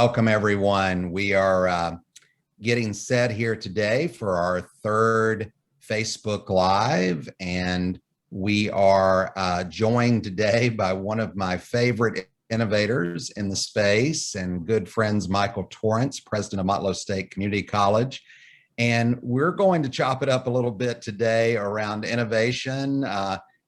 Welcome, everyone. We are getting set here today for our third Facebook Live, and we are joined today by one of my favorite innovators in the space and good friends, Michael Torrence, president of Motlow State Community College. And we're going to chop it up a little bit today around innovation,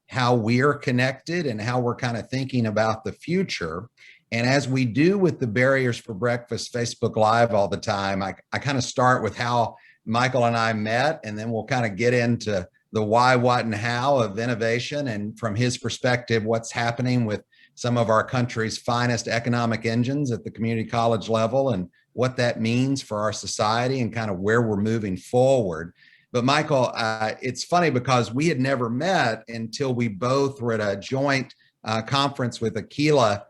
how we're connected and how we're kind of thinking about the future. And as we do with the Barriers for Breakfast Facebook Live all the time, I kind of start with how Michael and I met, and then we'll kind of get into the why, what, and how of innovation. And from his perspective, what's happening with some of our country's finest economic engines at the community college level and what that means for our society and kind of where we're moving forward. But Michael, it's funny because we had never met until we both were at a joint conference with Aquila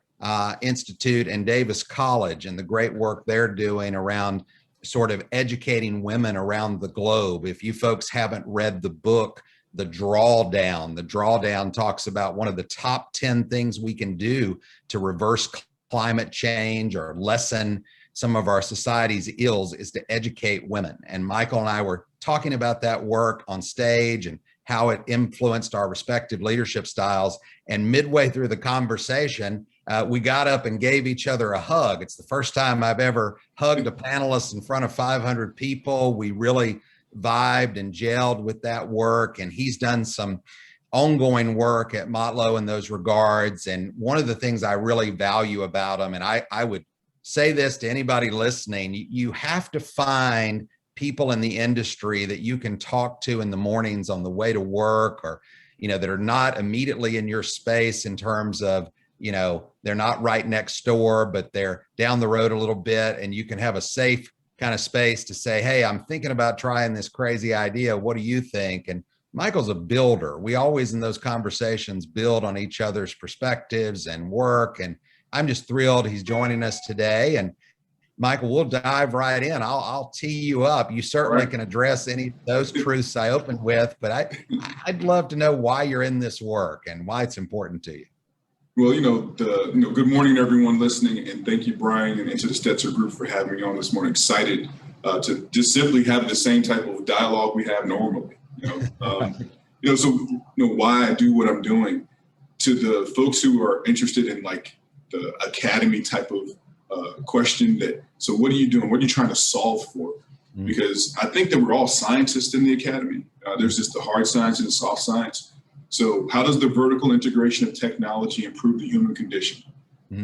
Institute and Davis College and the great work they're doing around sort of educating women around the globe. If you folks haven't read the book, The Drawdown talks about one of the top 10 things we can do to reverse climate change or lessen some of our society's ills is to educate women. And Michael and I were talking about that work on stage and how it influenced our respective leadership styles. And midway through the conversation, we got up and gave each other a hug. It's the first time I've ever hugged a panelist in front of 500 people. We really vibed and gelled with that work. And he's done some ongoing work at Motlow in those regards. And one of the things I really value about him, and I would say this to anybody listening, you have to find people in the industry that you can talk to in the mornings on the way to work, or, that are not immediately in your space in terms of, they're not right next door, but they're down the road a little bit, and you can have a safe kind of space to say, hey, I'm thinking about trying this crazy idea. What do you think? And Michael's a builder. We always in those conversations build on each other's perspectives and work. And I'm just thrilled he's joining us today. And Michael, we'll dive right in. I'll tee you up. You certainly can address any of those truths I opened with, but I'd love to know why you're in this work and why it's important to you. Well, good morning to everyone listening, and thank you, Bryan, and to the Setser group for having me on this morning. Excited to just simply have the same type of dialogue we have normally. Why I do what I'm doing. To the folks who are interested in like the academy type of question, so what are you doing? What are you trying to solve for? Because I think that we're all scientists in the academy. There's just the hard science and the soft science. So how does the vertical integration of technology improve the human condition?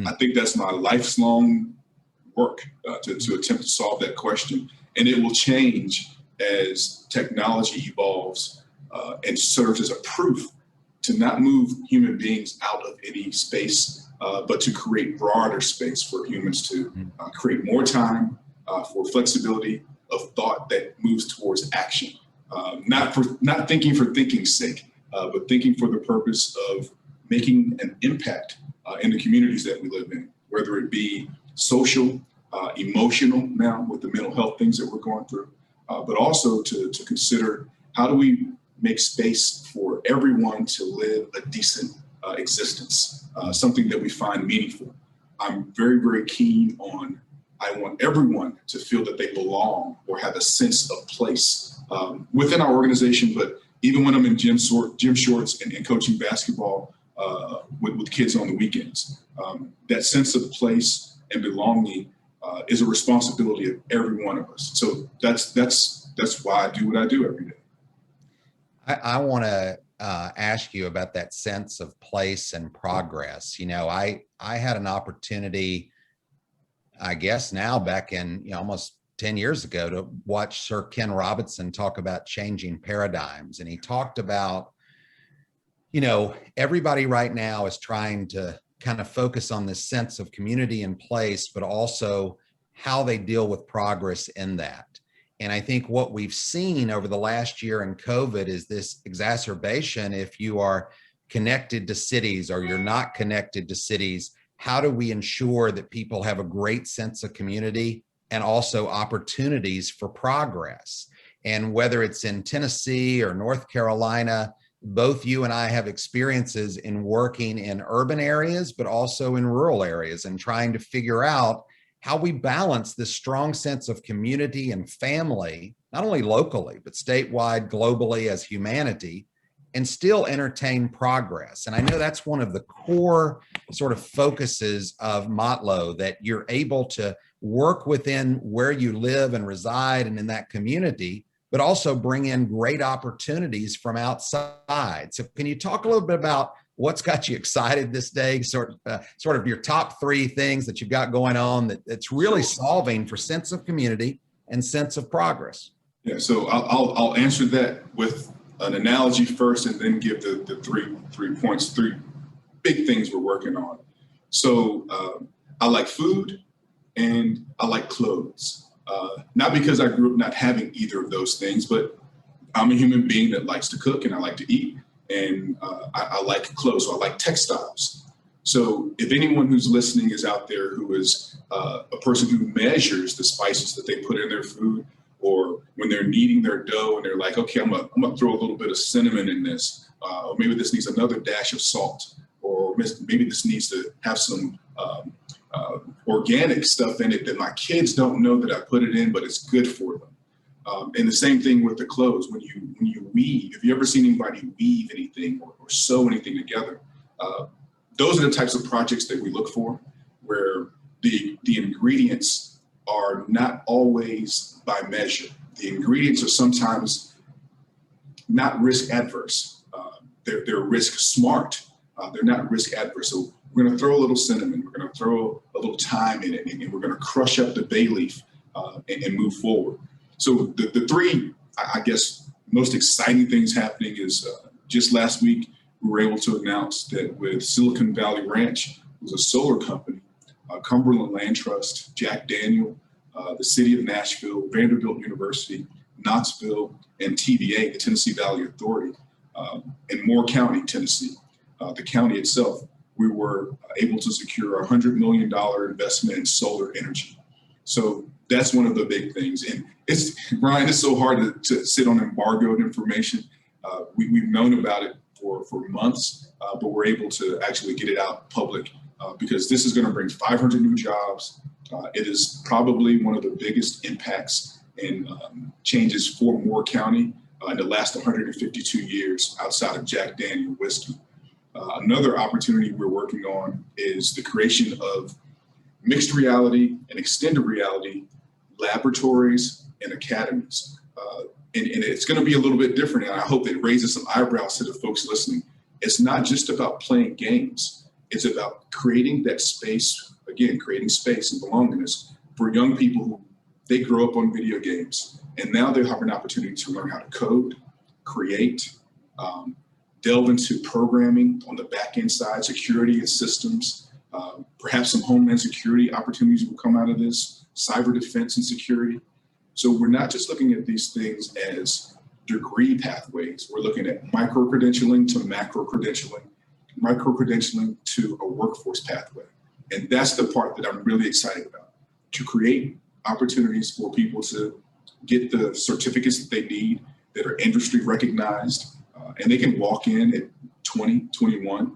I think that's my lifelong work to attempt to solve that question. And it will change as technology evolves and serves as a proof to not move human beings out of any space, but to create broader space for humans to create more time for flexibility of thought that moves towards action. Not thinking for thinking's sake, but thinking for the purpose of making an impact in the communities that we live in, whether it be social, emotional now with the mental health things that we're going through, but also to consider how do we make space for everyone to live a decent existence, something that we find meaningful. I'm very, very keen on, I want everyone to feel that they belong or have a sense of place within our organization, but even when I'm in gym shorts and coaching basketball with kids on the weekends, that sense of place and belonging is a responsibility of every one of us. So that's why I do what I do every day. I want to ask you about that sense of place and progress. I had an opportunity, I guess now back in almost 10 years ago, to watch Sir Ken Robinson talk about changing paradigms. And he talked about, everybody right now is trying to kind of focus on this sense of community and place, but also how they deal with progress in that. And I think what we've seen over the last year in COVID is this exacerbation. If you are connected to cities or you're not connected to cities, how do we ensure that people have a great sense of community and also opportunities for progress? And whether it's in Tennessee or North Carolina, both you and I have experiences in working in urban areas, but also in rural areas and trying to figure out how we balance this strong sense of community and family, not only locally, but statewide, globally as humanity, and still entertain progress. And I know that's one of the core sort of focuses of Motlow, that you're able to work within where you live and reside and in that community, but also bring in great opportunities from outside. So can you talk a little bit about what's got you excited this day, sort of your top 3 things that you've got going on that's really solving for sense of community and sense of progress? Yeah, so I'll answer that with an analogy first, and then give the three points, 3 big things we're working on. So I like food and I like clothes. Not because I grew up not having either of those things, but I'm a human being that likes to cook and I like to eat, and I like clothes, so I like textiles. So if anyone who's listening is out there who is a person who measures the spices that they put in their food, or when they're kneading their dough and they're like, okay, I'm gonna throw a little bit of cinnamon in this, or maybe this needs another dash of salt, or maybe this needs to have some organic stuff in it that my kids don't know that I put it in, but it's good for them. And the same thing with the clothes. When you weave, if you ever seen anybody weave anything or sew anything together, those are the types of projects that we look for, where the ingredients are not always by measure. The ingredients are sometimes not risk adverse. They're risk smart. They're not risk adverse. So we're going to throw a little cinnamon, we're going to throw a little thyme in it, and we're going to crush up the bay leaf and move forward. So the 3, I guess, most exciting things happening is just last week, we were able to announce that with Silicon Valley Ranch, who's a solar company, Cumberland Land Trust, Jack Daniel, the city of Nashville, Vanderbilt University, Knoxville, and TVA, the Tennessee Valley Authority, in Moore County, Tennessee, the county itself, we were able to secure a $100 million investment in solar energy. So that's one of the big things. And Bryan, it's so hard to sit on embargoed information. We've known about it for months, but we're able to actually get it out public because this is going to bring 500 new jobs. It is probably one of the biggest impacts and changes for Moore County in the last 152 years outside of Jack Daniel whiskey. Another opportunity we're working on is the creation of mixed reality and extended reality laboratories and academies. And it's going to be a little bit different, and I hope it raises some eyebrows to the folks listening. It's not just about playing games. It's about creating that space, again, creating space and belongingness for young people who they grow up on video games, and now they have an opportunity to learn how to code, create, delve into programming on the back end side, security and systems. Perhaps some homeland security opportunities will come out of this, cyber defense and security. So we're not just looking at these things as degree pathways. We're looking at micro-credentialing to macro-credentialing, micro-credentialing to a workforce pathway. And that's the part that I'm really excited about, to create opportunities for people to get the certificates that they need that are industry recognized, and they can walk in at 20, 21,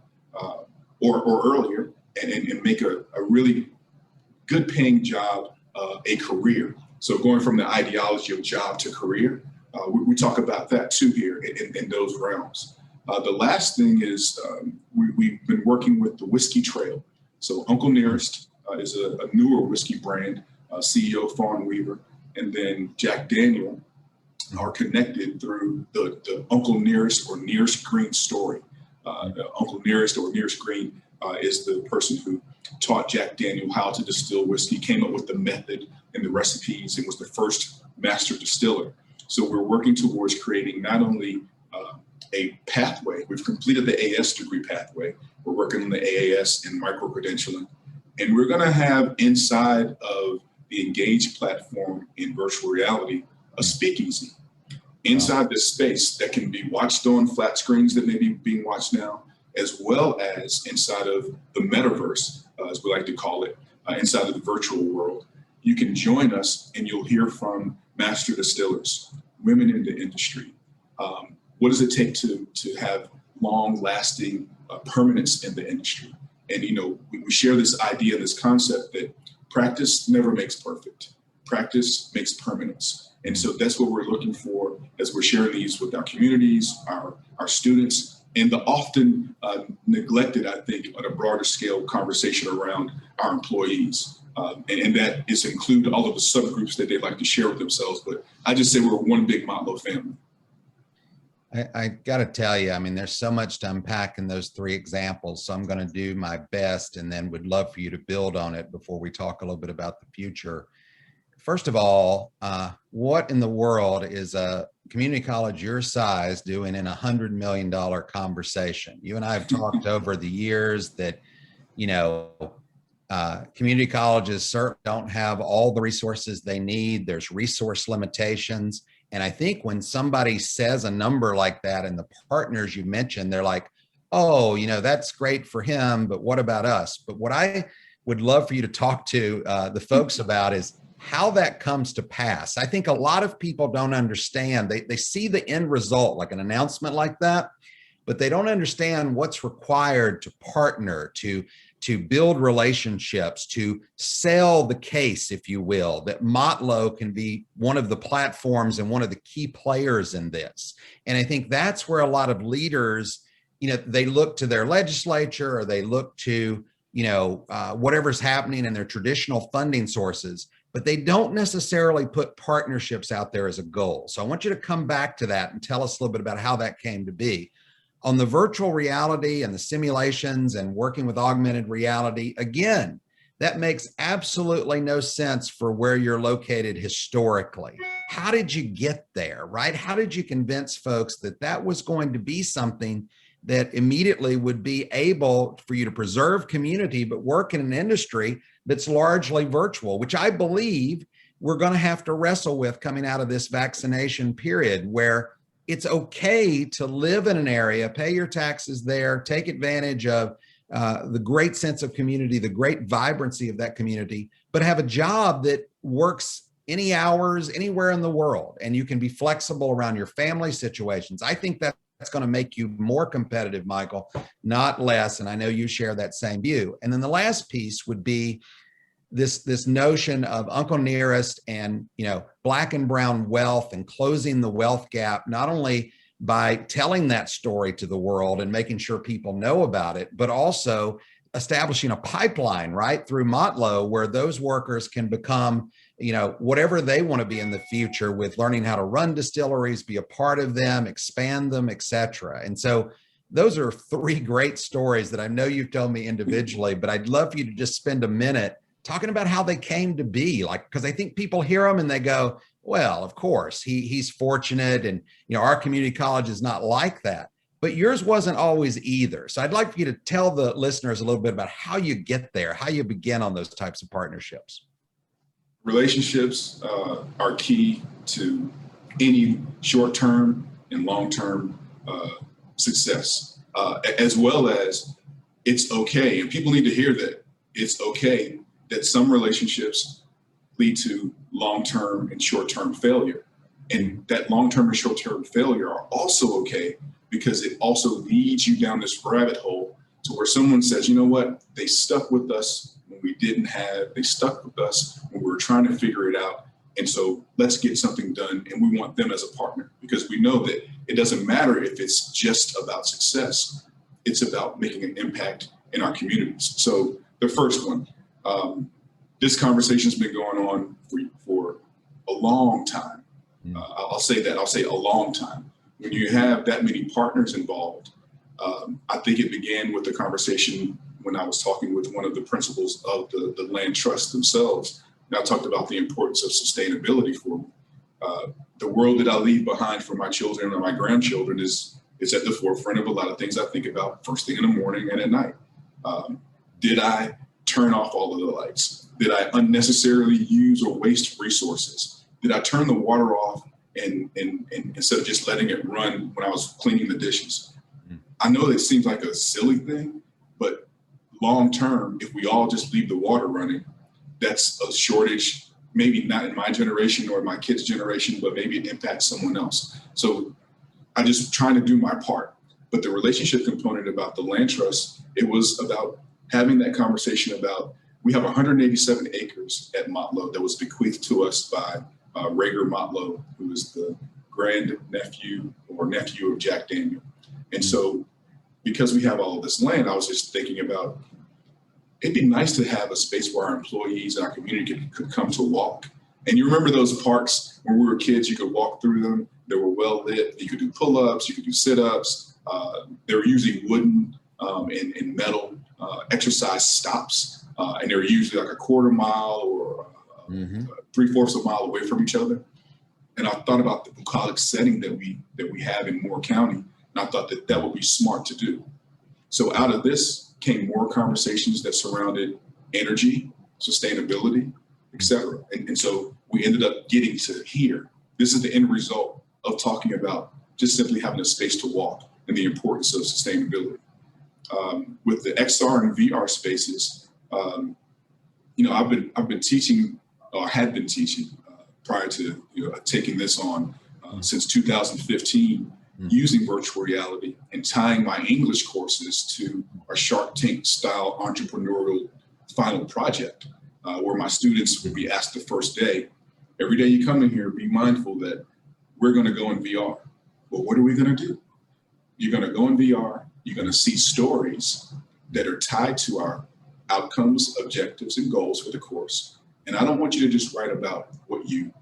or earlier and make a really good paying job, a career. So going from the ideology of job to career, we talk about that too here in those realms. The last thing is we've been working with the Whiskey Trail. So Uncle Nearest is a newer whiskey brand, CEO Fawn Weaver, and then Jack Daniel are connected through the Uncle Nearest or Nearest Green story. Uncle Nearest or Nearest Green is the person who taught Jack Daniel how to distill whiskey, came up with the method and the recipes, and was the first master distiller. So we're working towards creating not only a pathway, we've completed the AS degree pathway, we're working on the AAS and micro-credentialing, and we're gonna have inside of the Engage platform in virtual reality, a speakeasy inside this space that can be watched on flat screens that may be being watched now, as well as inside of the metaverse, as we like to call it, inside of the virtual world. You can join us and you'll hear from master distillers, women in the industry. What does it take to have long-lasting permanence in the industry? And we share this idea, this concept that practice never makes perfect. Practice makes permanence. And so that's what we're looking for as we're sharing these with our communities, our students, and the often neglected, I think, on a broader scale conversation around our employees. And that is include all of the subgroups that they like to share with themselves. But I just say we're one big Motlow family. I got to tell you, I mean, there's so much to unpack in those three examples. So I'm going to do my best and then would love for you to build on it before we talk a little bit about the future. First of all, what in the world is a community college your size doing in $100 million conversation? You and I have talked over the years that, you know, community colleges certainly don't have all the resources they need. There's resource limitations. And I think when somebody says a number like that and the partners you mentioned, they're like, oh, you know, that's great for him, but what about us? But what I would love for you to talk to the folks about is how that comes to pass. I think a lot of people don't understand. They see the end result, like an announcement like that, but they don't understand what's required to partner, to build relationships, to sell the case, if you will, that Motlow can be one of the platforms and one of the key players in this. And I think that's where a lot of leaders, you know, they look to their legislature or they look to, you know, whatever's happening in their traditional funding sources, but they don't necessarily put partnerships out there as a goal. So I want you to come back to that and tell us a little bit about how that came to be. On the virtual reality and the simulations and working with augmented reality, again, that makes absolutely no sense for where you're located historically. How did you get there, right? How did you convince folks that that was going to be something that immediately would be able for you to preserve community, but work in an industry that's largely virtual, which I believe we're going to have to wrestle with coming out of this vaccination period, where it's okay to live in an area, pay your taxes there, take advantage of the great sense of community, the great vibrancy of that community, but have a job that works any hours, anywhere in the world. And you can be flexible around your family situations. I think that's going to make you more competitive, Michael, not less. And I know you share that same view. And then the last piece would be this notion of Uncle Nearest and, you know, Black and brown wealth and closing the wealth gap, not only by telling that story to the world and making sure people know about it, but also establishing a pipeline right through Motlow where those workers can become, you know, whatever they want to be in the future, with learning how to run distilleries, be a part of them, expand them, etc. And so those are three great stories that I know you've told me individually, but I'd love for you to just spend a minute talking about how they came to be, like, because I think people hear them and they go, well, of course, he's fortunate. And, you know, our community college is not like that, but yours wasn't always either. So I'd like for you to tell the listeners a little bit about how you get there, how you begin on those types of partnerships. Relationships are key to any short-term and long-term success, as well as it's okay. And people need to hear that it's okay that some relationships lead to long-term and short-term failure. And that long-term and short-term failure are also okay because it also leads you down this rabbit hole to where someone says, you know what, they stuck with us when we didn't have, they stuck with us when we were trying to figure it out. And so let's get something done. And we want them as a partner because we know that it doesn't matter if it's just about success. It's about making an impact in our communities. So the first one, this conversation's been going on for a long time. I'll say that. I'll say a long time. When you have that many partners involved, I think it began with the conversation when I was talking with one of the principals of the land trust themselves. And I talked about the importance of sustainability for me. The world that I leave behind for my children and my grandchildren is at the forefront of a lot of things I think about first thing in the morning and at night. Did I turn off all of the lights? Did I unnecessarily use or waste resources? Did I turn the water off and instead of just letting it run when I was cleaning the dishes? I know that seems like a silly thing, but long term, if we all just leave the water running, that's a shortage, maybe not in my generation or my kids' generation, but maybe it impacts someone else. So I just trying to do my part. But the relationship component about the land trust, it was about having that conversation about we have 187 acres at Motlow that was bequeathed to us by Rager Motlow, who is the grandnephew or nephew of Jack Daniel. And so because we have all of this land, I was just thinking about, it'd be nice to have a space where our employees and our community could come to walk. And you remember those parks when we were kids, you could walk through them. They were well lit. You could do pull-ups, you could do sit-ups. They were usually wooden and metal exercise stops. And they were usually like a quarter mile or 3/4 of a mile away from each other. And I thought about the bucolic setting that we have in Moore County. And I thought that that would be smart to do. So out of this came more conversations that surrounded energy, sustainability, et cetera. And so we ended up getting to here. This is the end result of talking about just simply having a space to walk and the importance of sustainability. With the XR and VR spaces, I've been teaching, or had been teaching prior to taking this on since 2015, using virtual reality and tying my English courses to a Shark Tank style entrepreneurial final project, where my students would be asked the first day, every day you come in here, be mindful that we're going to go in VR. Well, what are we going to do? You're going to go in VR. You're going to see stories that are tied to our outcomes, objectives, and goals for the course. And I don't want you to just write about what you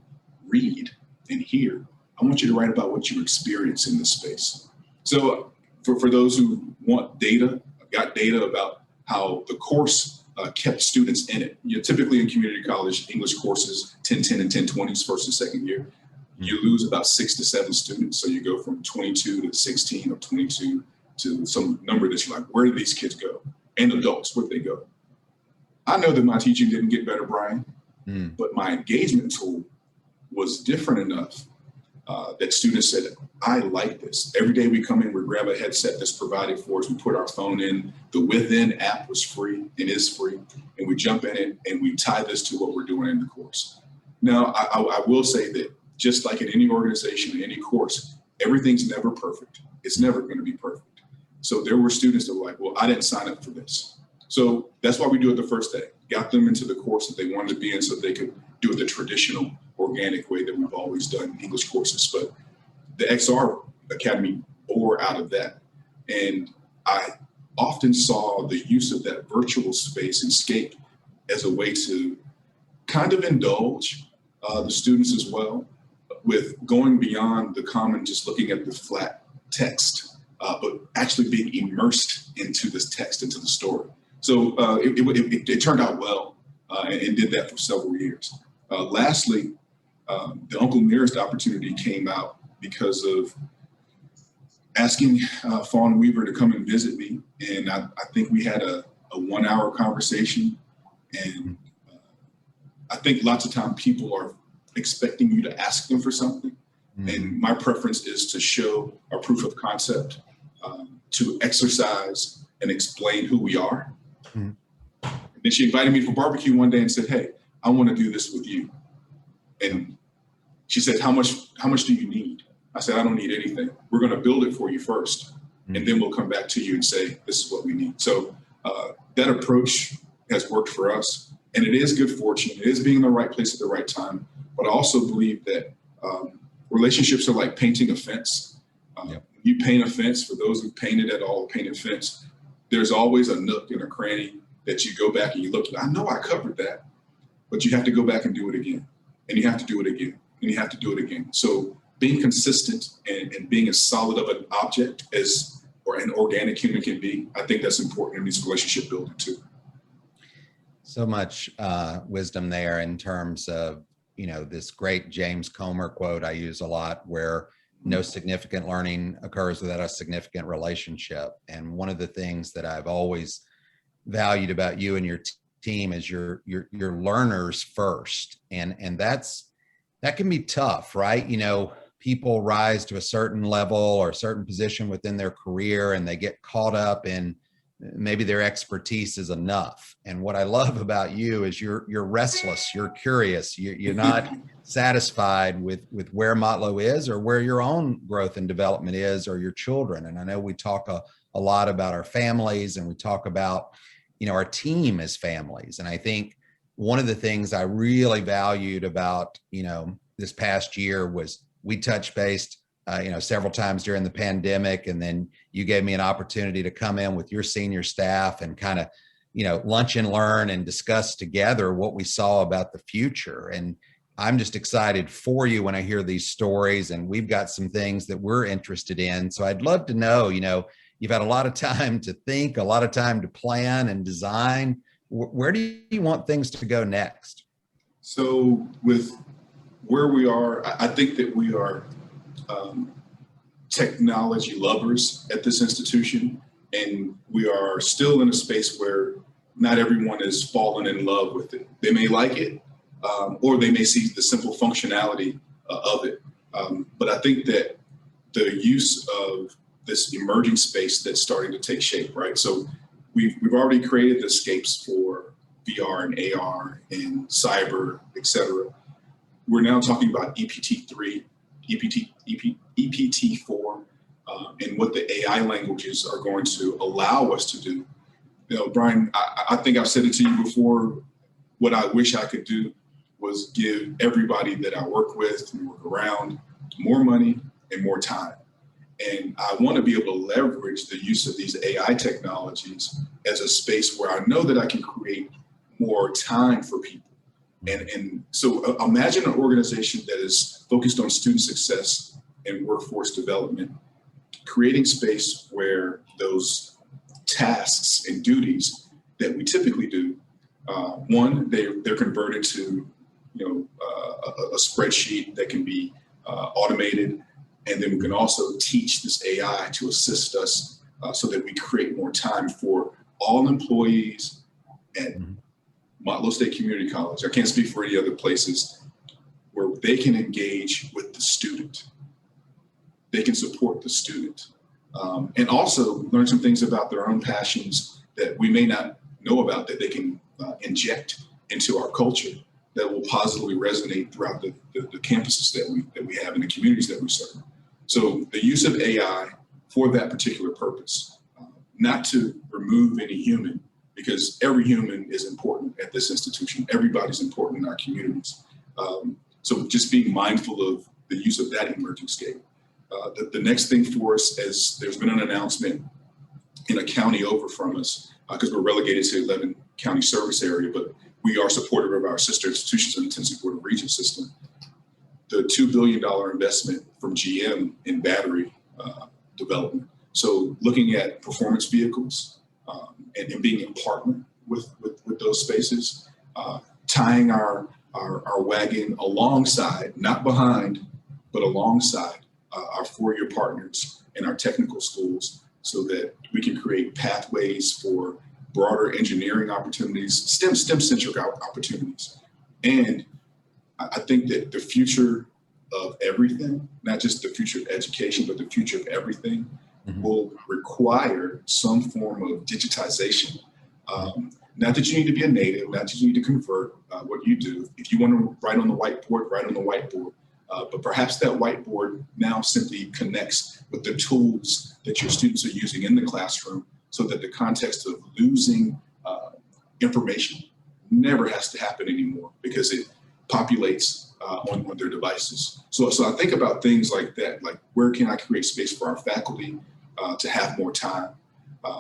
read and hear. I want you to write about what you experience in this space. So for those who want data, I've got data about how the course kept students in it. Typically in community college, English courses, 1010 and 1020s first and second year, you lose about 6 to 7 students. So you go from 22 to 16 or 22 to some number that you're like, where did these kids go? And adults, where'd they go? I know that my teaching didn't get better, Brian, but my engagement tool was different enough that students said, I like this. Every day we come in, we grab a headset that's provided for us. We put our phone in. The Within app was free and is free. And we jump in it and we tie this to what we're doing in the course. Now, I will say that just like in any organization, in any course, everything's never perfect. It's never going to be perfect. So there were students that were like, well, I didn't sign up for this. So that's why we do it the first day. Got them into the course that they wanted to be in so they could do it the traditional, organic way that we've always done English courses. But the XR Academy bore out of that. And I often saw the use of that virtual space and scape as a way to kind of indulge the students as well, with going beyond the common just looking at the flat text, but actually being immersed into this text, into the story. So it turned out well and did that for several years. Lastly, the Uncle Nearest opportunity came out because of asking Fawn Weaver to come and visit me. And I think we had a 1-hour conversation. And I think lots of times people are expecting you to ask them for something. And my preference is to show a proof of concept, to exercise and explain who we are. And then she invited me for barbecue one day and said, hey, I want to do this with you. And she said, how much do you need? I said, I don't need anything. We're going to build it for you first. And then we'll come back to you and say, this is what we need. So that approach has worked for us. And it is good fortune. It is being in the right place at the right time. But I also believe that relationships are like painting a fence. You paint a fence, for those who painted at all, painted fence, there's always a nook and a cranny that you go back and you look, I know I covered that, but you have to go back and do it again. And you have to do it again. And you have to do it again. So being consistent and being as solid of an object as or an organic human can be, I think that's important in these relationship building too. So much wisdom there in terms of, this great James Comer quote I use a lot, where no significant learning occurs without a significant relationship. And one of the things that I've always valued about you and your team is your learners first. And that can be tough, right? People rise to a certain level or a certain position within their career and they get caught up in maybe their expertise is enough. And what I love about you is you're restless, you're curious, you're not satisfied with where Motlow is or where your own growth and development is or your children. And I know we talk a lot about our families and we talk about, our team as families. And I think one of the things I really valued about, this past year was we touched base, several times during the pandemic. And then you gave me an opportunity to come in with your senior staff and kind of, lunch and learn and discuss together what we saw about the future. And I'm just excited for you when I hear these stories, and we've got some things that we're interested in. So I'd love to know, you've had a lot of time to think, a lot of time to plan and design. Where do you want things to go next? So with where we are, I think that we are technology lovers at this institution, and we are still in a space where not everyone is fallen in love with it. They may like it, or they may see the simple functionality of it. But I think that the use of this emerging space that's starting to take shape, right? So we've already created the escapes for VR and AR and cyber, et cetera. We're now talking about EPT3, EPT4, and what the AI languages are going to allow us to do. Bryan, I think I've said it to you before. What I wish I could do was give everybody that I work with and work around more money and more time. And I want to be able to leverage the use of these AI technologies as a space where I know that I can create more time for people. And so imagine an organization that is focused on student success and workforce development, creating space where those tasks and duties that we typically do, one, they're converted to a spreadsheet that can be automated. And then we can also teach this AI to assist us so that we create more time for all employees at Motlow State Community College. I can't speak for any other places where they can engage with the student. They can support the student and also learn some things about their own passions that we may not know about, that they can inject into our culture that will positively resonate throughout the campuses that we have and the communities that we serve. So the use of AI for that particular purpose, not to remove any human, because every human is important at this institution. Everybody's important in our communities. So just being mindful of the use of that emerging scape. The next thing for us is there's been an announcement in a county over from us, because we're relegated to 11 county service area, but we are supportive of our sister institutions in the Tennessee Board of Regents system. The $2 billion investment from GM in battery development. So looking at performance vehicles and being a partner with those spaces, tying our wagon alongside, not behind, but alongside our four-year partners and our technical schools, so that we can create pathways for broader engineering opportunities, STEM-centric opportunities. And I think that the future of everything, not just the future of education, but the future of everything, will require some form of digitization. Not that you need to be a native, not that you need to convert what you do. If you want to write on the whiteboard, write on the whiteboard. But perhaps that whiteboard now simply connects with the tools that your students are using in the classroom, so that the context of losing information never has to happen anymore, because it populates on their devices. So I think about things like that, like where can I create space for our faculty to have more time?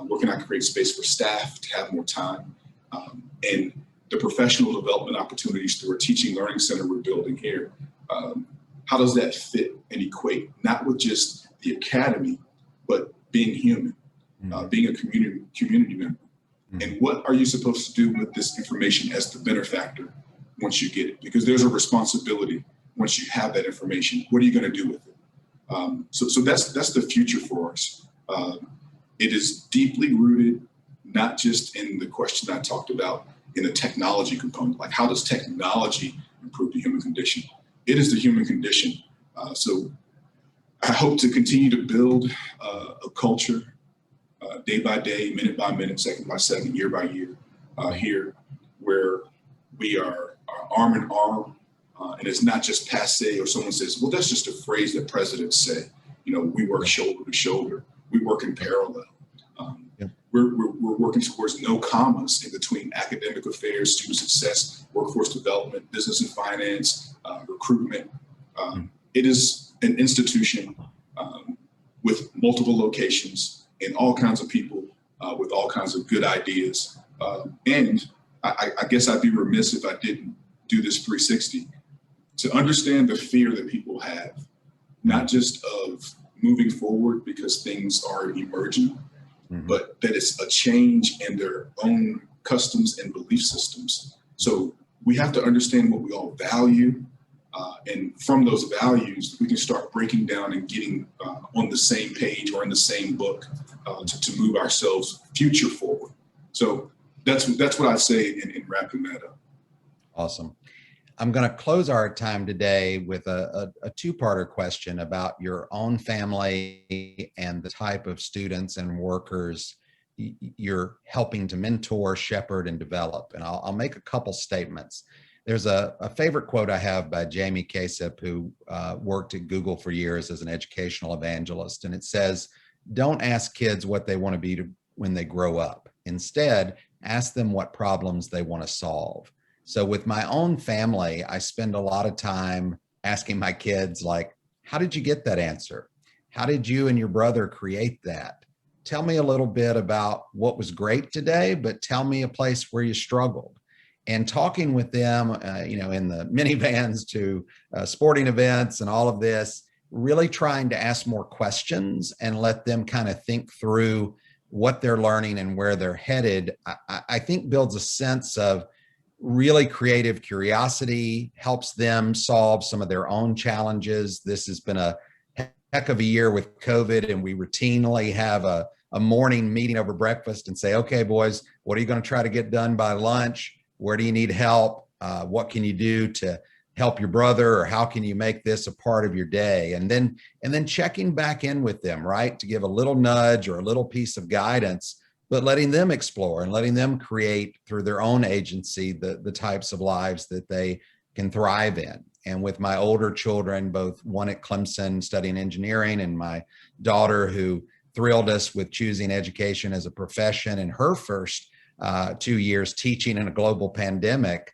Where can I create space for staff to have more time? And the professional development opportunities through a teaching learning center we're building here. How does that fit and equate, not with just the academy, but being human, being a community member? And what are you supposed to do with this information as the benefactor once you get it? Because there's a responsibility once you have that information. What are you going to do with it? So that's the future for us. It is deeply rooted, not just in the question I talked about in the technology component, like how does technology improve the human condition? It is the human condition. So I hope to continue to build a culture day by day, minute by minute, second by second, year by year here, where we are arm in arm. And it's not just passe, or someone says, well, that's just a phrase that presidents say. We work shoulder to shoulder. We work in parallel. We're we're working towards no commas in between academic affairs, student success, workforce development, business and finance, recruitment. It is an institution with multiple locations and all kinds of people with all kinds of good ideas. And I guess I'd be remiss if I didn't do this 360 to understand the fear that people have, not just of moving forward because things are emerging, but that it's a change in their own customs and belief systems. So we have to understand what we all value. And from those values, we can start breaking down and getting on the same page or in the same book to move ourselves future forward. So that's what I'd say in wrapping that up. Awesome. I'm going to close our time today with a two-parter question about your own family and the type of students and workers you're helping to mentor, shepherd, and develop. And I'll make a couple statements. There's a favorite quote I have by Jamie Kasip, who worked at Google for years as an educational evangelist. And it says, don't ask kids what they want to be when they grow up. Instead, ask them what problems they want to solve. So with my own family, I spend a lot of time asking my kids, like, how did you get that answer? How did you and your brother create that? Tell me a little bit about what was great today, but tell me a place where you struggled. And talking with them, in the minivans to sporting events and all of this, really trying to ask more questions and let them kind of think through what they're learning and where they're headed, I think builds a sense of really creative curiosity, helps them solve some of their own challenges. This has been a heck of a year with COVID, and we routinely have a morning meeting over breakfast and say, okay, boys, what are you going to try to get done by lunch? Where do you need help? What can you do to help your brother, or how can you make this a part of your day? And then checking back in with them, right? To give a little nudge or a little piece of guidance, but letting them explore and letting them create through their own agency the types of lives that they can thrive in. And with my older children, both one at Clemson studying engineering, and my daughter who thrilled us with choosing education as a profession in her first 2 years teaching in a global pandemic,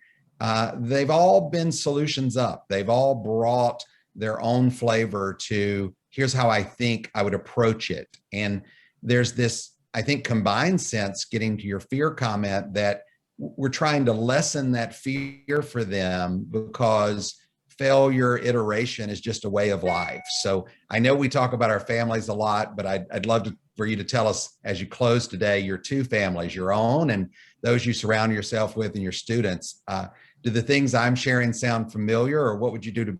they've all been solutions up. They've all brought their own flavor to, here's how I think I would approach it. And there's this, I think, combined sense, getting to your fear comment, that we're trying to lessen that fear for them because failure iteration is just a way of life. So I know we talk about our families a lot, but I'd love for you to tell us, as you close today, your two families, your own and those you surround yourself with and your students. Do the things I'm sharing sound familiar, or what would you do to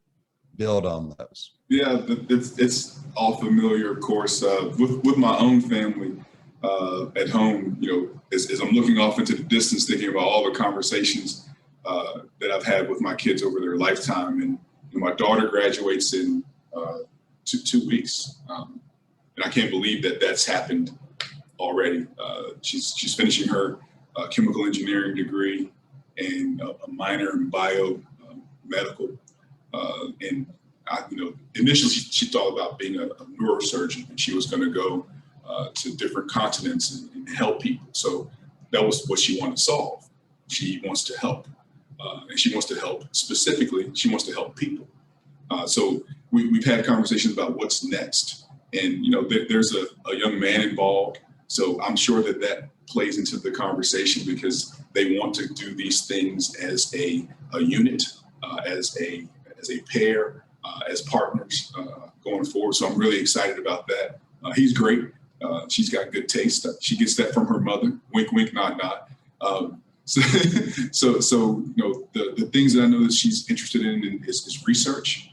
build on those? Yeah, it's all familiar, of course. With my own family at home, as I'm looking off into the distance, thinking about all the conversations that I've had with my kids over their lifetime. And my daughter graduates in 2 weeks. And I can't believe that that's happened already. She's finishing her chemical engineering degree and a minor in biomedical. And initially she thought about being a neurosurgeon, and she was going to go to different continents and help people. So that was what she wanted to solve. She wants to help. And she wants to help specifically, she wants to help people. So we've had conversations about what's next. And, there's a young man involved. So I'm sure that plays into the conversation, because they want to do these things as a unit, as a pair, as partners going forward. So I'm really excited about that. He's great. She's got good taste. She gets that from her mother. Wink, wink, nod, nod. So the things that I know that she's interested in is research.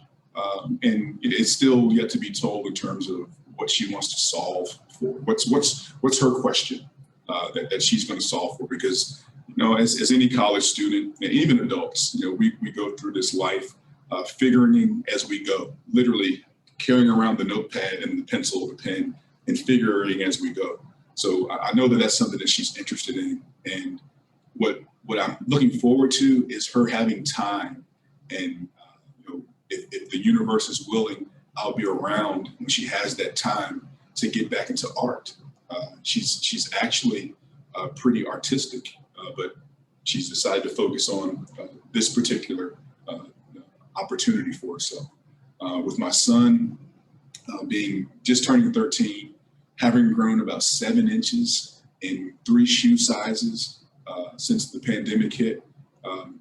And it's still yet to be told in terms of what she wants to solve for. What's her question that she's going to solve for? Because, as any college student, and even adults, we go through this life figuring as we go, literally carrying around the notepad and the pencil, the pen, and figuring as we go. So I know that that's something that she's interested in. And what I'm looking forward to is her having time. And if the universe is willing, I'll be around when she has that time to get back into art. She's actually pretty artistic, but she's decided to focus on this particular opportunity for herself. With my son being just turning 13, having grown about 7 inches in 3 shoe sizes since the pandemic hit,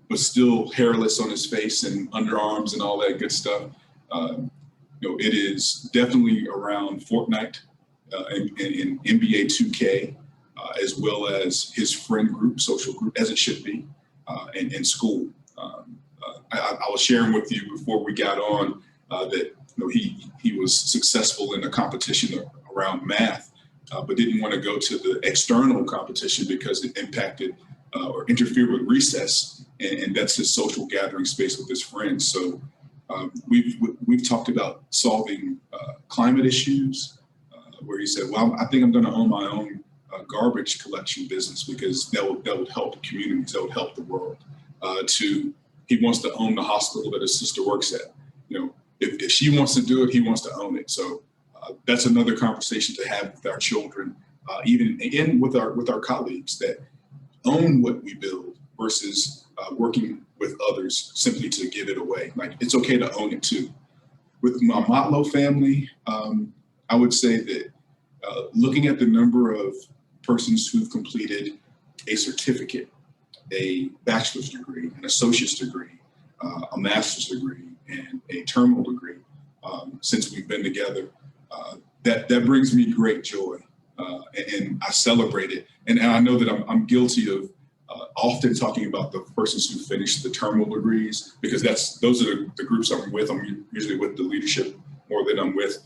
but still hairless on his face and underarms and all that good stuff. It is definitely around Fortnite and NBA 2K, as well as his friend group, social group, as it should be, and school. I was sharing with you before we got on that he was successful in a competition around math, but didn't want to go to the external competition because it impacted or interfered with recess, and that's his social gathering space with his friends. So we've talked about solving climate issues, where he said, well, I think I'm going to own my own garbage collection business because that would help communities, that would help the world. He wants to own the hospital that his sister works at. If she wants to do it, he wants to own it. So that's another conversation to have with our children, even with our colleagues, that own what we build versus working with others simply to give it away. Like, it's okay to own it too. With my Motlow family, I would say that looking at the number of persons who've completed a certificate, a bachelor's degree, an associate's degree, a master's degree, and a terminal degree since we've been together, that brings me great joy, and I celebrate it. And I know that I'm guilty of often talking about the persons who finished the terminal degrees, because those are the groups I'm with. I'm usually with the leadership more than I'm with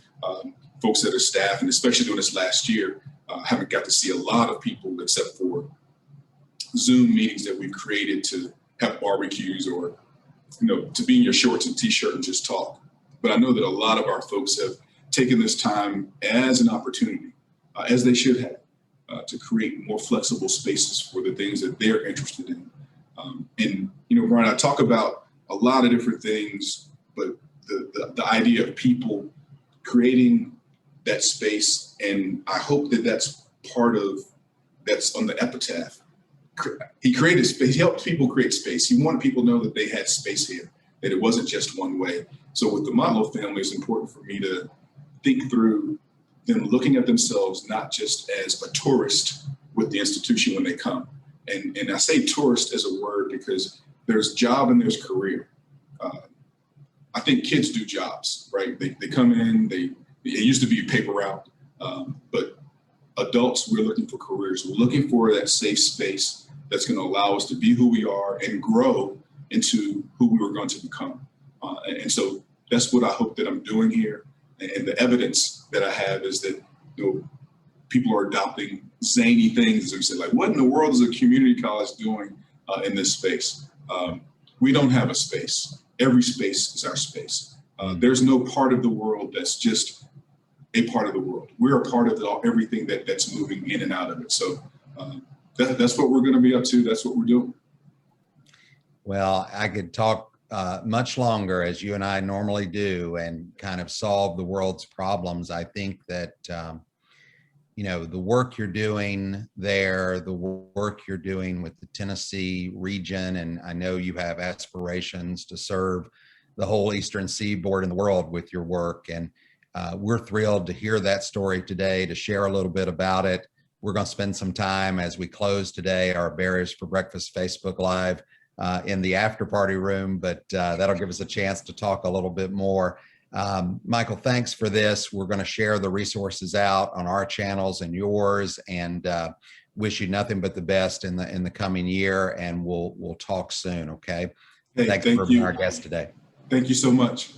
folks that are staff, and especially during this last year, haven't got to see a lot of people except for Zoom meetings that we've created to have barbecues or to be in your shorts and t-shirt and just talk. But I know that a lot of our folks have taken this time as an opportunity, as they should have, to create more flexible spaces for the things that they're interested in. And Bryan, I talk about a lot of different things, but the idea of people creating that space, and I hope that that's on the epitaph. He created space. He helped people create space. He wanted people to know that they had space here, that it wasn't just one way. So with the Motlow family, it's important for me to think through them looking at themselves not just as a tourist with the institution when they come. And I say tourist as a word because there's job and there's career. I think kids do jobs, right? They come in, it used to be a paper route, but adults, we're looking for careers. We're looking for that safe space that's going to allow us to be who we are and grow into who we were going to become. And so that's what I hope that I'm doing here. And the evidence that I have is that people are adopting zany things, as we say, like, what in the world is a community college doing in this space? We don't have a space. Every space is our space. There's no part of the world that's just a part of the world. We're a part of everything that's moving in and out of it. So that's what we're going to be up to. That's what we're doing. Well, I could talk much longer, as you and I normally do, and kind of solve the world's problems. I think that, the work you're doing there, the work you're doing with the Tennessee region, and I know you have aspirations to serve the whole Eastern Seaboard in the world with your work. And we're thrilled to hear that story today, to share a little bit about it. We're going to spend some time as we close today, our Berries for Breakfast Facebook Live, in the after party room, but that'll give us a chance to talk a little bit more. Michael, thanks for this. We're going to share the resources out on our channels and yours, and wish you nothing but the best in the coming year. And we'll talk soon. Okay. Hey, thanks for being our guest today. Thank you so much.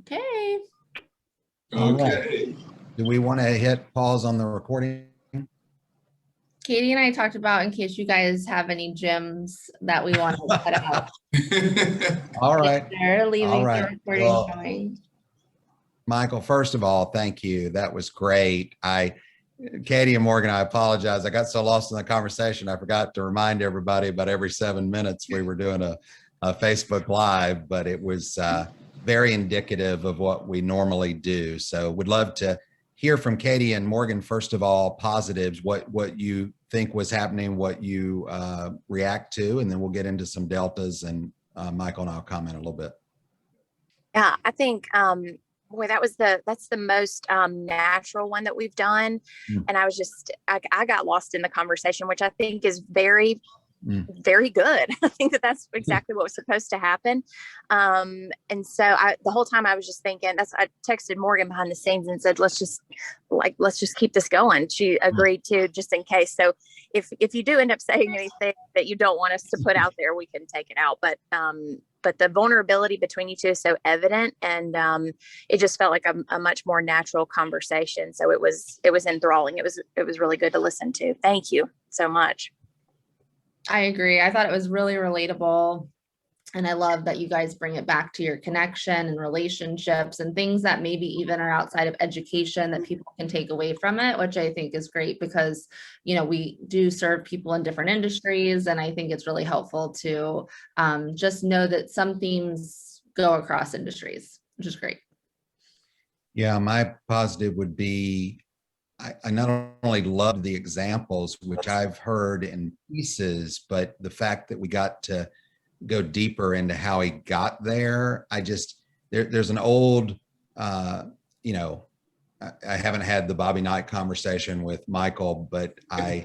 Okay. Okay. Do we want to hit pause on the recording? Katie and I talked about, in case you guys have any gems that we want to cut out. All right. They're leaving All right. the recording Well, going. Michael, first of all, thank you. That was great. Katie and Morgan, I apologize. I got so lost in the conversation. I forgot to remind everybody about every 7 minutes we were doing a Facebook Live, but it was very indicative of what we normally do. So would love to hear from Katie and Morgan, first of all, positives, what you think was happening, what you react to, and then we'll get into some deltas, and Michael and I'll comment a little bit. Yeah, I think, boy, that's the most natural one that we've done. And I got lost in the conversation, which I think is very good. I think that's exactly what was supposed to happen. And so the whole time I was just thinking, I texted Morgan behind the scenes and said, let's just keep this going. She agreed to, just in case. So if you do end up saying anything that you don't want us to put out there, we can take it out. But the vulnerability between you two is so evident, and it just felt like a much more natural conversation. So it was enthralling. It was really good to listen to. Thank you so much. I agree. I thought it was really relatable. And I love that you guys bring it back to your connection and relationships and things that maybe even are outside of education that people can take away from it, which I think is great because, we do serve people in different industries. And I think it's really helpful to just know that some themes go across industries, which is great. Yeah, my positive would be, I not only love the examples, which I've heard in pieces, but the fact that we got to go deeper into how he got there. There's an old, I haven't had the Bobby Knight conversation with Michael, but I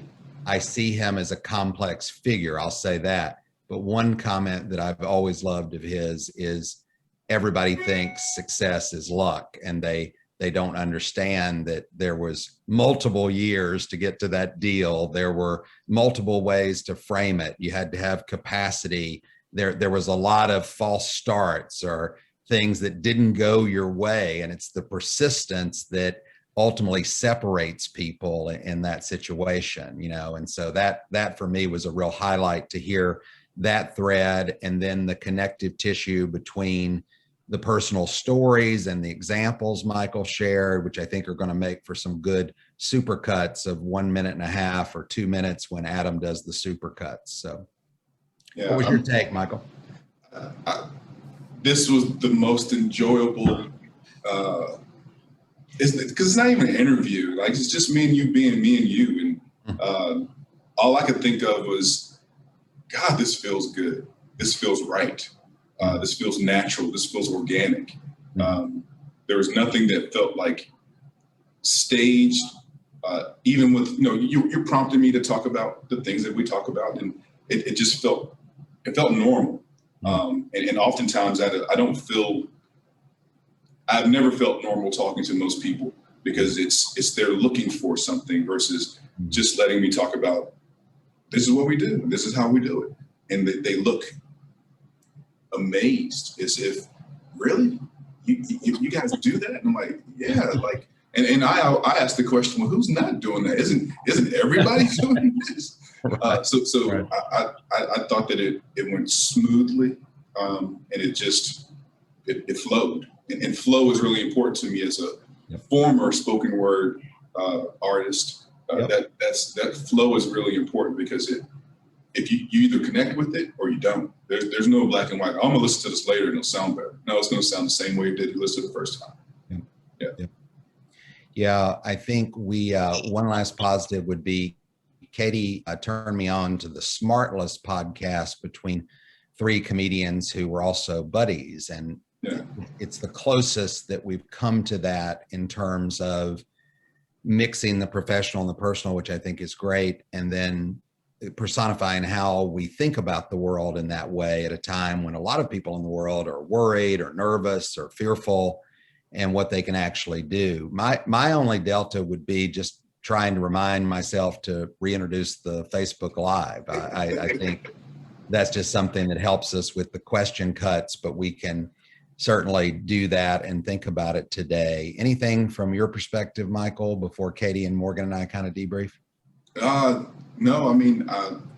see him as a complex figure. I'll say that. But one comment that I've always loved of his is everybody thinks success is luck, and they don't understand that there was multiple years to get to that deal. There were multiple ways to frame it. You had to have capacity. There was a lot of false starts or things that didn't go your way. And it's the persistence that ultimately separates people in that situation, And so that for me was a real highlight to hear that thread, and then the connective tissue between the personal stories and the examples Michael shared, which I think are going to make for some good supercuts of 1.5 minutes or 2 minutes when Adam does the supercuts. So yeah, what was your take, Michael? This was the most enjoyable, because it's not even an interview. Like, it's just me and you being me and you. And all I could think of was, God, this feels good. This feels right. This feels natural. This feels organic. There was nothing that felt like staged. Even with, you prompted me to talk about the things that we talk about, and it just felt normal. And oftentimes I've never felt normal talking to most people, because it's they're looking for something versus just letting me talk about, this is what we do, this is how we do it. And they look amazed, as if, really, you guys do that? And I'm like, yeah, like, and I asked the question, well, who's not doing that? Isn't everybody doing this? Right. So right. I thought that it went smoothly, and it flowed, and flow is really important to me as a former spoken word artist. That flow is really important, because if you either connect with it or you don't. There's no black and white. I'm gonna listen to this later and it'll sound better. No, it's gonna sound the same way it did you listen to the first time. Yeah, I think we one last positive would be Katie turned me on to the Smartless podcast between 3 comedians who were also buddies, and it's the closest that we've come to that in terms of mixing the professional and the personal, which I think is great, and then personifying how we think about the world in that way at a time when a lot of people in the world are worried or nervous or fearful, and what they can actually do. My only delta would be just trying to remind myself to reintroduce the Facebook Live. I think that's just something that helps us with the question cuts, but we can certainly do that and think about it today. Anything from your perspective, Michael, before Katie and Morgan and I kind of debrief? No, I mean,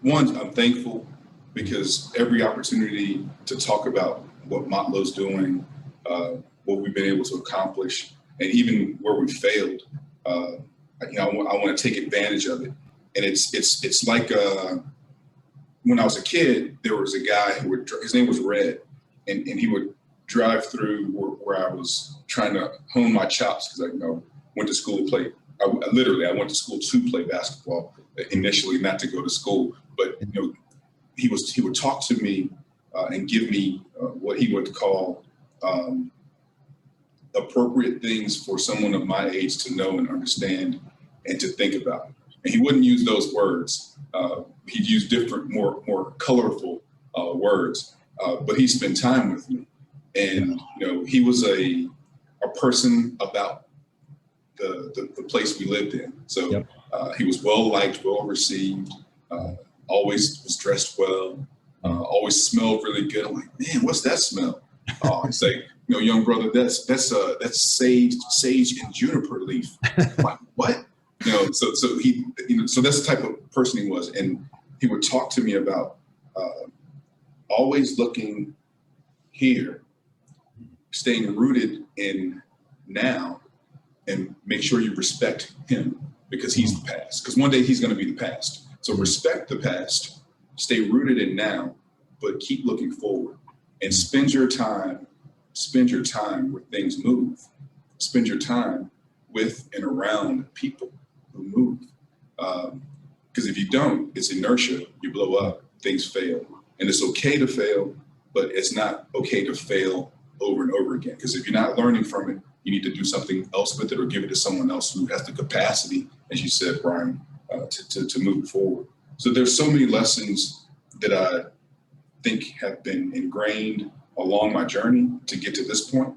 one, I'm thankful because every opportunity to talk about what Motlow's doing, what we've been able to accomplish, and even where we failed, I want to take advantage of it. And it's like when I was a kid, there was a guy who his name was Red, and he would drive through where I was trying to hone my chops because I went to school to play. I went to school to play basketball initially, not to go to school. But he would talk to me and give me what he would call appropriate things for someone of my age to know and understand and to think about. And he wouldn't use those words. He'd use different, more colorful words. But he spent time with me, and he was a person about the place we lived in. So he was well liked, well received. Always was dressed well. Always smelled really good. I'm like, man, what's that smell? He'd say, young brother, that's sage and juniper leaf. I'm like, what? So he, so that's the type of person he was, and he would talk to me about always looking here, staying rooted in now, and make sure you respect him because he's the past. Because one day he's going to be the past. So respect the past, stay rooted in now, but keep looking forward and spend your time where things move. Spend your time with and around people who move. Because if you don't, it's inertia. You blow up, things fail. And it's okay to fail, but it's not okay to fail over and over again. Because if you're not learning from it, you need to do something else with it or give it to someone else who has the capacity, as you said, Bryan, to move forward. So there's so many lessons that I think have been ingrained along my journey to get to this point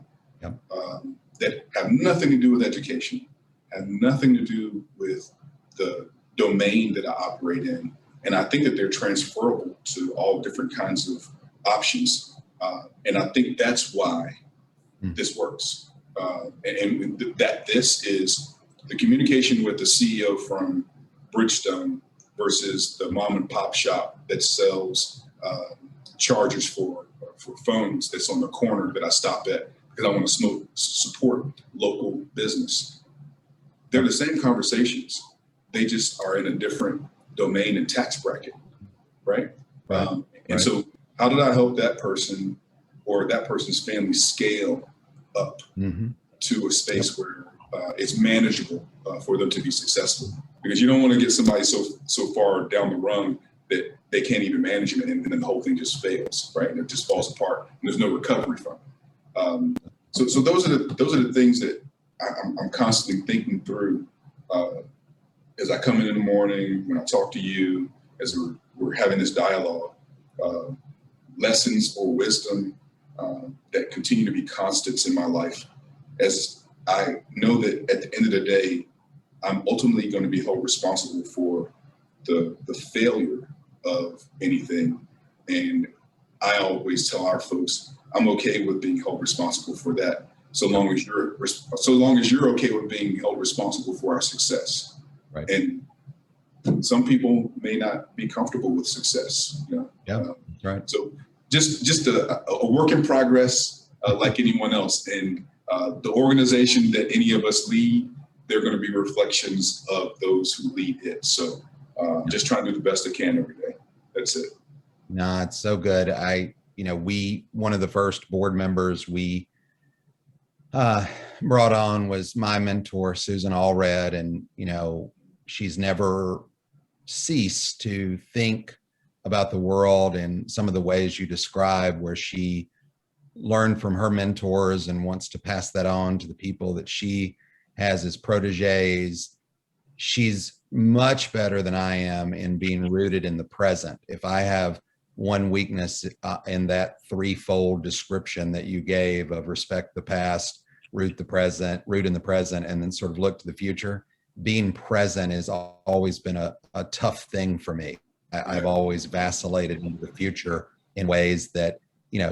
that have nothing to do with education, have nothing to do with the domain that I operate in. And I think that they're transferable to all different kinds of options. And I think that's why this works. And that this is the communication with the CEO from Bridgestone versus the mom and pop shop that sells chargers for phones that's on the corner that I stop at because I want to support local business. They're the same conversations. They just are in a different domain and tax bracket, right? And so how did I help that person or that person's family scale up to a space where it's manageable for them to be successful? Because you don't want to get somebody so far down the rung that they can't even manage it, and then the whole thing just fails, right? And it just falls apart, and there's no recovery from it. So those are the things that I'm constantly thinking through as I come in the morning, when I talk to you, as we're having this dialogue. Lessons or wisdom that continue to be constants in my life, as I know that at the end of the day, I'm ultimately going to be held responsible for the failure of anything. And I always tell our folks, I'm okay with being held responsible for that, so long as you're okay with being held responsible for our success. Right. And some people may not be comfortable with success. Right. So just a work in progress, like anyone else. And the organization that any of us lead, they're going to be reflections of those who lead it. So just trying to do the best I can every day. That's it. No, it's so good. One of the first board members we brought on was my mentor, Susan Allred. And, she's never ceased to think about the world in some of the ways you describe, where she learned from her mentors and wants to pass that on to the people that she has as proteges. She's much better than I am in being rooted in the present. If I have one weakness in that threefold description that you gave of respect the past, root in the present, and then sort of look to the future, being present has always been a tough thing for me. I've always vacillated into the future in ways that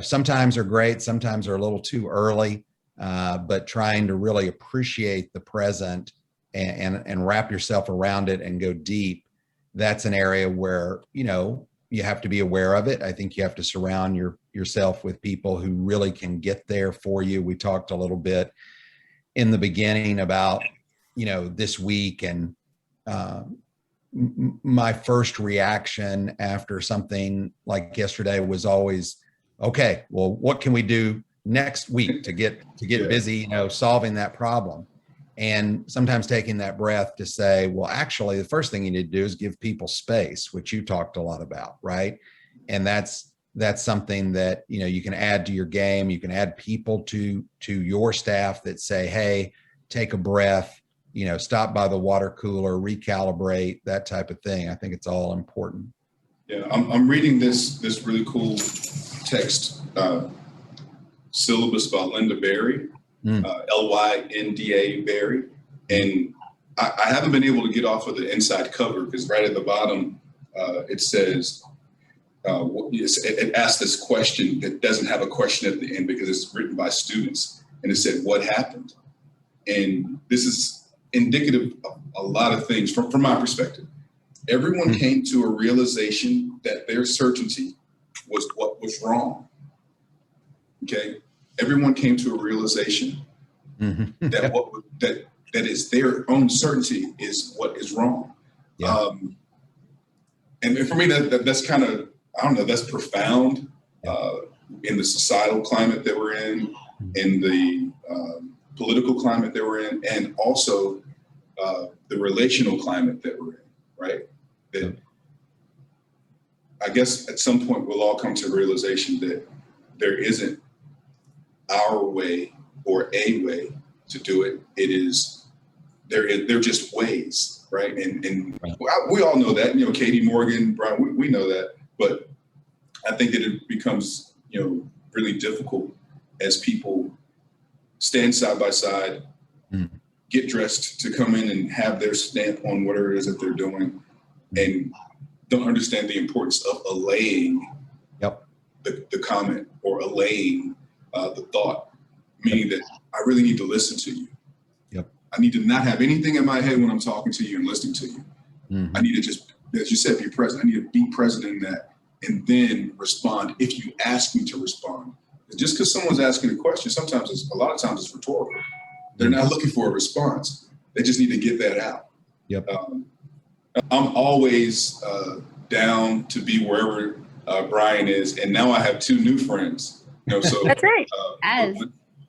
sometimes are great, sometimes are a little too early, but trying to really appreciate the present and wrap yourself around it and go deep. That's an area where, you have to be aware of it. I think you have to surround yourself with people who really can get there for you. We talked a little bit in the beginning about, this week, and my first reaction after something like yesterday was always, okay, well, what can we do next week to get busy, solving that problem? And sometimes taking that breath to say, well, actually, the first thing you need to do is give people space, which you talked a lot about, right? And that's something that, you can add to your game. You can add people to your staff that say, hey, take a breath, stop by the water cooler, recalibrate, that type of thing. I think it's all important. Yeah, I'm reading this really cool text syllabus by Linda Berry. Lynda Berry, and I haven't been able to get off of the inside cover because right at the bottom it says it asks this question that doesn't have a question at the end because it's written by students, and it said, "What happened?" And this is indicative of a lot of things from my perspective. Everyone came to a realization that their certainty was what was wrong. Okay. Everyone came to a realization that is their own certainty is what is wrong. Yeah. And for me, that's kind of, I don't know, that's profound in the societal climate that we're in the political climate that we're in, and also the relational climate that we're in, right? That I guess at some point we'll all come to a realization that there isn't our way or a way to do it. It is, they're just ways, right? And we all know that, Katie Morgan, Bryan, we know that, but I think that it becomes, really difficult as people stand side by side, get dressed to come in and have their stamp on whatever it is that they're doing, and don't understand the importance of allaying the comment or allaying the thought, meaning that I really need to listen to you. Yep. I need to not have anything in my head when I'm talking to you and listening to you. I need to just, as you said, be present. I need to be present in that and then respond if you ask me to respond. Just because someone's asking a question, a lot of times it's rhetorical. They're not looking for a response. They just need to get that out. Yep. I'm always down to be wherever Bryan is. And now I have two new friends. So that's right.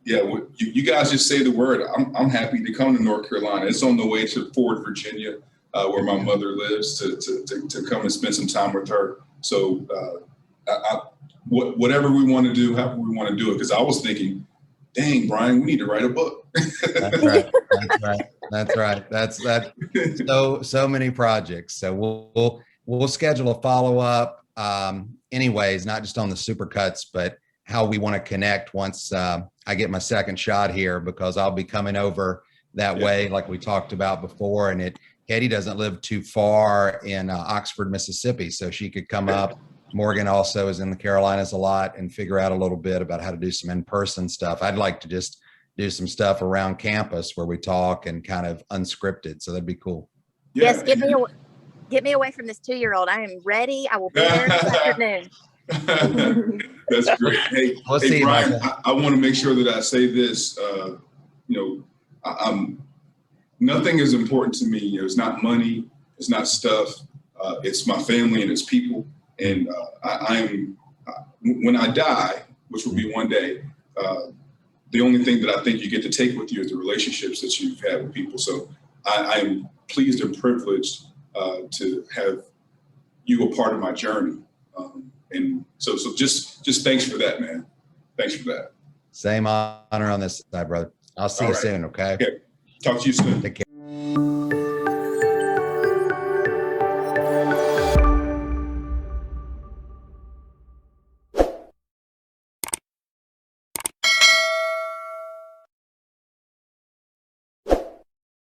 You guys just say the word. I'm happy to come to North Carolina. It's on the way to Ford, Virginia, where my mother lives, to come and spend some time with her. So whatever we want to do, however we want to do it. Because I was thinking, dang, Bryan, we need to write a book. That's right. That's so many projects. So we'll schedule a follow-up. Anyways, not just on the Supercuts, but how we want to connect once I get my second shot here, because I'll be coming over that way, like we talked about before. And Katie doesn't live too far in Oxford, Mississippi, so she could come up. Morgan also is in the Carolinas a lot and figure out a little bit about how to do some in-person stuff. I'd like to just do some stuff around campus where we talk and kind of unscripted. So that'd be cool. Yeah. Yes, get me away from this 2-year-old. I am ready. I will be there this afternoon. That's great. Hey, Bryan, I want to make sure that I say this. Nothing is important to me. It's not money. It's not stuff. It's my family and it's people. And when I die, which will be one day, the only thing that I think you get to take with you is the relationships that you've had with people. So I'm pleased and privileged to have you a part of my journey. And so just thanks for that, man. Thanks for that. Same honor on this side, brother. I'll see you soon. Okay. Talk to you soon. Take care.